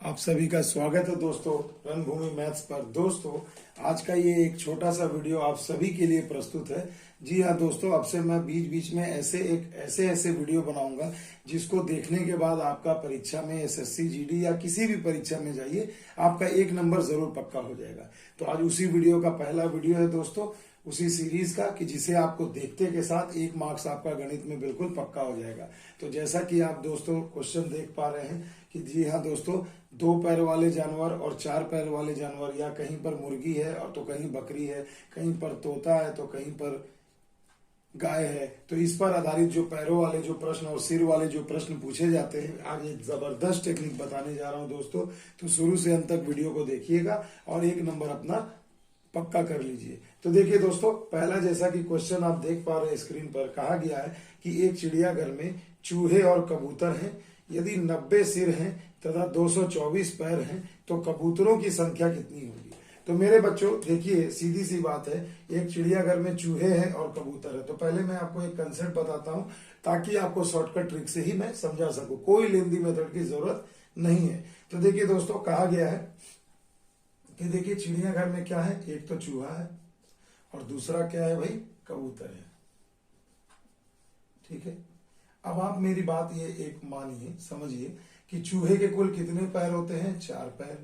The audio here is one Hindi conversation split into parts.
आप सभी का स्वागत है दोस्तों रणभूमि मैथ्स पर। दोस्तों आज का ये एक छोटा सा वीडियो आप सभी के लिए प्रस्तुत है। जी हाँ दोस्तों, अब से मैं बीच बीच में ऐसे वीडियो बनाऊंगा जिसको देखने के बाद आपका परीक्षा में एसएससी जीडी या किसी भी परीक्षा में जाइए आपका 1 नंबर जरूर पक्का हो जाएगा। तो आज उसी वीडियो का पहला वीडियो है दोस्तों, उसी सीरीज का कि जिसे आपको देखते के साथ 1 मार्क्स आपका गणित में बिल्कुल पक्का हो जाएगा। तो जैसा कि आप दोस्तों क्वेश्चन देख पा रहे हैं कि जी हाँ दोस्तों, 2 पैर वाले जानवर और 4 पैर वाले जानवर, या कहीं पर मुर्गी है और तो कहीं बकरी है, कहीं पर तोता है तो कहीं पर गाय है। तो इस पर आधारित जो पैरों वाले जो प्रश्न और सिर वाले जो प्रश्न पूछे जाते हैं, आज एक जबरदस्त टेक्निक बताने जा रहा हूं दोस्तों। तो शुरू से अंत तक वीडियो को देखिएगा और 1 नंबर अपना पक्का कर लीजिए। तो देखिए दोस्तों, पहला जैसा कि क्वेश्चन आप देख पा रहे हैं स्क्रीन पर, कहा गया है कि एक चिड़ियाघर में चूहे और कबूतर हैं। यदि 90 सिर हैं तथा 224 पैर हैं तो कबूतरों की संख्या कितनी होगी। तो मेरे बच्चों देखिए, सीधी सी बात है, एक चिड़ियाघर में चूहे हैं और कबूतर है। तो पहले मैं आपको एक कंसेप्ट बताता हूं ताकि आपको शॉर्टकट ट्रिक से ही मैं समझा सकूं, कोई लेंदी मेथड की जरूरत नहीं है। तो देखिए दोस्तों, कहा गया है कि देखिए चिड़ियाघर में क्या है, एक तो चूहा है और दूसरा क्या है भाई, कबूतर है। ठीक है, अब आप मेरी बात ये एक मानिए, समझिए कि चूहे के कुल कितने पैर होते हैं, 4 पैर,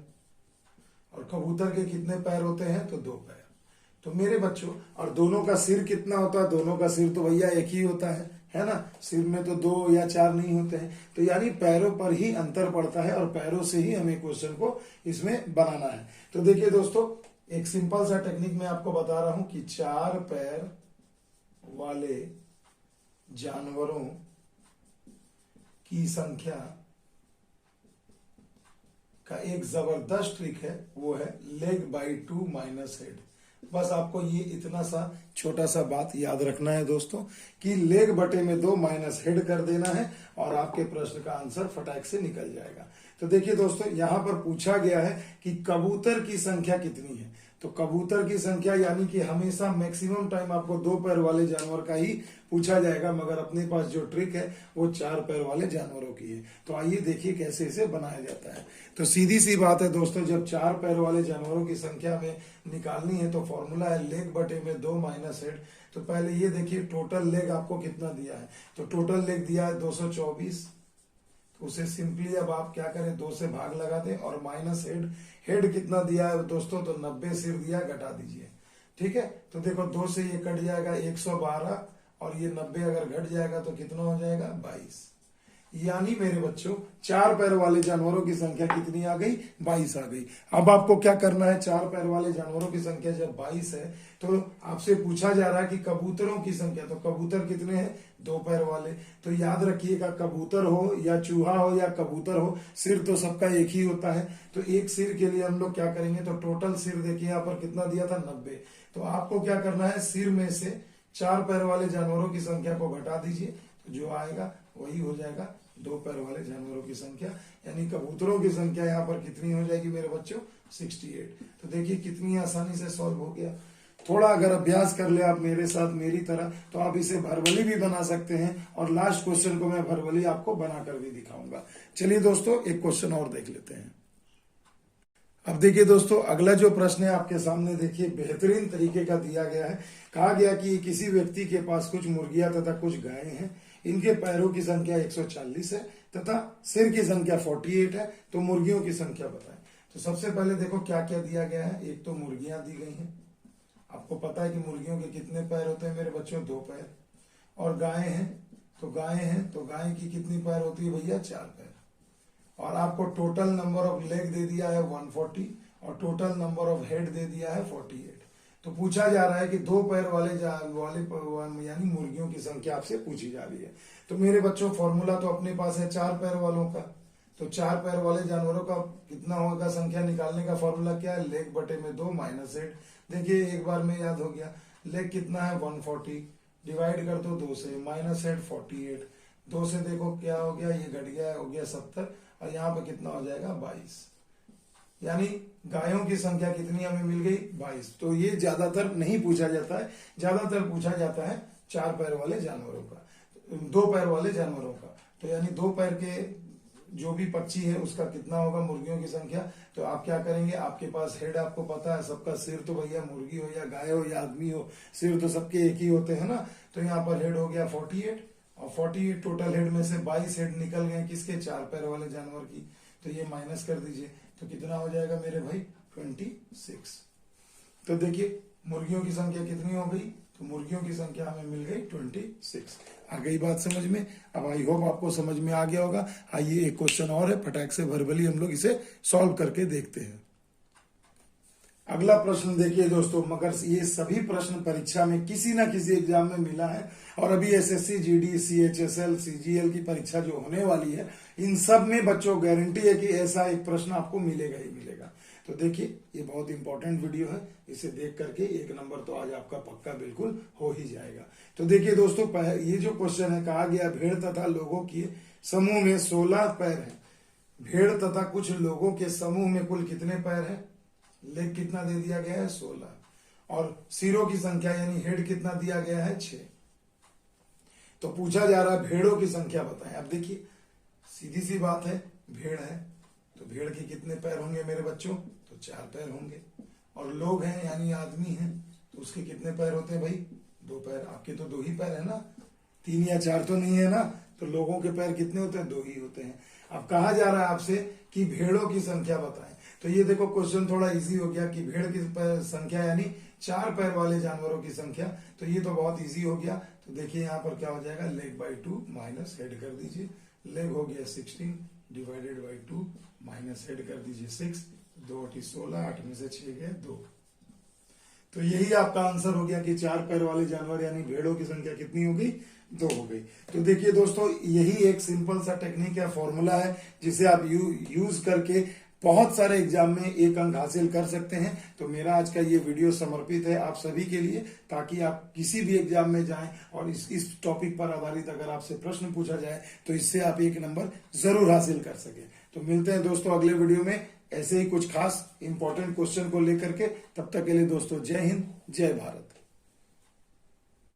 और कबूतर के कितने पैर होते हैं, तो 2 पैर। तो मेरे बच्चों, और दोनों का सिर कितना होता है, दोनों का सिर तो भैया एक ही होता है ना। सिर में तो 2 या 4 नहीं होते हैं। तो यानी पैरों पर ही अंतर पड़ता है और पैरों से ही हमें क्वेश्चन को इसमें बनाना है। तो देखिए दोस्तों, एक सिंपल सा टेक्निक मैं आपको बता रहा हूं कि 4 पैर वाले जानवरों की संख्या का एक जबरदस्त ट्रिक है, वो है लेग बाई 2 माइनस हेड। बस आपको ये इतना सा छोटा सा बात याद रखना है दोस्तों कि लेग बटे में 2 माइनस हेड कर देना है और आपके प्रश्न का आंसर फटाक से निकल जाएगा। तो देखिए दोस्तों, यहां पर पूछा गया है कि कबूतर की संख्या कितनी है। तो कबूतर की संख्या यानी कि हमेशा मैक्सिमम टाइम आपको 2 पैर वाले जानवर का ही पूछा जाएगा, मगर अपने पास जो ट्रिक है वो 4 पैर वाले जानवरों की है। तो आइए देखिए कैसे इसे बनाया जाता है। तो सीधी सी बात है दोस्तों, जब 4 पैर वाले जानवरों की संख्या में निकालनी है तो फॉर्मूला है लेग बटे में 2 माइनस हेड। तो पहले ये देखिए टोटल लेग आपको कितना दिया है, तो टोटल लेग दिया है 224। उसे सिंपली अब आप क्या करें, 2 से भाग लगा दें और माइनस हेड, हेड कितना दिया है दोस्तों, तो 90 सिर दिया, घटा दीजिए। ठीक है, तो देखो 2 से ये कट जाएगा 112 और ये 90 अगर घट जाएगा तो कितना हो जाएगा, 22। यानी मेरे बच्चों 4 पैर वाले जानवरों की संख्या कितनी आ गई, 22 आ गई। अब आपको क्या करना है, 4 पैर वाले जानवरों की संख्या जब 22 है तो आपसे पूछा जा रहा है कि कबूतरों की संख्या। तो कबूतर कितने हैं, 2 पैर वाले। तो याद रखिएगा, कबूतर हो या चूहा हो या कबूतर हो, सिर तो सबका एक ही होता है। तो एक सिर के लिए हम लोग क्या करेंगे, तो टोटल सिर देखिए यहाँ पर कितना दिया था, 90। तो आपको क्या करना है, सिर में से 4 पैर वाले जानवरों की संख्या को घटा दीजिए, तो जो आएगा वही हो जाएगा 2 पैर वाले जानवरों की संख्या। यानी कबूतरों की संख्या यहाँ पर कितनी हो जाएगी मेरे बच्चों, 68। तो देखिए कितनी आसानी से सॉल्व हो गया। थोड़ा अगर अभ्यास कर ले आप मेरे साथ मेरी तरह, तो आप इसे भरवली भी बना सकते हैं और लास्ट क्वेश्चन को मैं भरवली आपको बनाकर भी दिखाऊंगा। चलिए दोस्तों, एक क्वेश्चन और देख लेते हैं। अब देखिए दोस्तों, अगला जो प्रश्न है आपके सामने, देखिए बेहतरीन तरीके का दिया गया है। कहा गया कि किसी व्यक्ति के पास कुछ मुर्गियां तथा कुछ गायें हैं। इनके पैरों की संख्या 140 है तथा सिर की संख्या 48 है। तो मुर्गियों की संख्या बताएं। तो सबसे पहले देखो क्या क्या दिया गया है। एक तो मुर्गियां दी गई हैं, आपको पता है कि मुर्गियों के कितने पैर होते हैं मेरे बच्चों, 2 पैर। और गायें हैं, तो गाय की कितनी पैर होती है भैया, 4 पैर। और आपको टोटल नंबर ऑफ लेग दे दिया है 140 और total number of head they दिया है 48। तो पूछा जा रहा है कि 2 पैर वाले यानी मुर्गियों की संख्या आपसे पूछी जा रही है। तो मेरे बच्चों फॉर्मूला तो अपने पास है 4 पैर वालों का। तो 4 पैर वाले जानवरों का कितना होगा, संख्या निकालने का फॉर्मूला क्या है, लेग बटे में 2 माइनस हेड। देखिए एक बार में याद हो गया, लेग कितना है 140, डिवाइड कर दो 2 से, माइनस हेड 48। 2 से देखो क्या हो गया, ये घट गया, हो गया 70 और यहाँ पे कितना हो जाएगा, 22। यानी गायों की संख्या कितनी हमें मिल गई, 22। तो ये ज्यादातर नहीं पूछा जाता है, ज्यादातर पूछा जाता है 4 पैर वाले जानवरों का, 2 पैर वाले जानवरों का। तो यानी 2 पैर के जो भी पक्षी है उसका कितना होगा मुर्गियों की संख्या। तो आप क्या करेंगे, आपके पास हेड आपको पता है, सबका सिर तो भैया मुर्गी हो या गाय हो या आदमी हो, सिर तो सबके एक ही होते हैं ना। तो यहाँ पर हेड हो गया 48 और 48 टोटल हेड में से 22 हेड निकल गए किसके, 4 पैर वाले जानवर की। तो ये माइनस कर दीजिए तो कितना हो जाएगा मेरे भाई 26। तो देखिए मुर्गियों की संख्या कितनी हो गई, तो मुर्गियों की संख्या हमें मिल गई 26। आ गई बात समझ में। अब आई होप आपको समझ में आ गया होगा। आइए एक क्वेश्चन और है, फटाक से वर्बली हम लोग इसे सॉल्व करके देखते हैं। अगला प्रश्न देखिए दोस्तों, मगर ये सभी प्रश्न परीक्षा में किसी ना किसी एग्जाम में मिला है और अभी एसएससी, जीडी, सीएचएसएल, सीजीएल की परीक्षा जो होने वाली है, इन सब में बच्चों गारंटी है कि ऐसा एक प्रश्न आपको मिलेगा ही मिलेगा। तो देखिए ये बहुत इंपॉर्टेंट वीडियो है, इसे देख करके 1 नंबर तो आज आपका पक्का बिल्कुल हो ही जाएगा। तो देखिए दोस्तों, ये जो क्वेश्चन है, कहा गया भेड़ तथा लोगों के समूह में 16 पैर है। भेड़ तथा कुछ लोगों के समूह में कुल कितने पैर है, लेग कितना दे दिया गया है 16, और सिरों की संख्या यानी हेड कितना दिया गया है 6। तो पूछा जा रहा है भेड़ों की संख्या बताएं। अब देखिए सीधी सी बात है, भेड़ है तो भेड़ के कितने पैर होंगे मेरे बच्चों, तो 4 पैर होंगे। और लोग हैं यानी आदमी हैं तो उसके कितने पैर होते हैं भाई, 2 पैर। आपके तो 2 ही पैर है ना, 3 या 4 तो नहीं है ना। तो लोगों के पैर कितने होते हैं, 2 ही होते हैं। अब कहा जा रहा है आपसे कि भेड़ों की संख्या बताएं। तो ये देखो क्वेश्चन थोड़ा इजी हो गया कि भेड़ की संख्या यानी 4 पैर वाले जानवरों की संख्या। तो ये तो बहुत इजी हो गया। तो देखिए यहाँ पर क्या हो जाएगा, लेग बाई 2 माइनस हेड कर दीजिए। लेग हो गया 16 डिवाइडेड बाई 2 माइनस हेड कर दीजिए 6, 2 8 16, 8 में से 6 गए 2। तो यही आपका आंसर हो गया कि 4 पैर वाले जानवर यानी भेड़ों की संख्या कितनी होगी, 2 हो गई। तो देखिए दोस्तों, यही एक सिंपल सा टेक्निक है, फॉर्मूला है, जिसे आप यूज करके बहुत सारे एग्जाम में 1 अंक हासिल कर सकते हैं। तो मेरा आज का ये वीडियो समर्पित है आप सभी के लिए, ताकि आप किसी भी एग्जाम में जाएं और इस टॉपिक पर आधारित अगर आपसे प्रश्न पूछा जाए तो इससे आप 1 नंबर जरूर हासिल कर सके। तो मिलते हैं दोस्तों अगले वीडियो में ऐसे ही कुछ खास इंपॉर्टेंट क्वेश्चन को लेकर के। तब तक के लिए दोस्तों जय हिंद, जय भारत।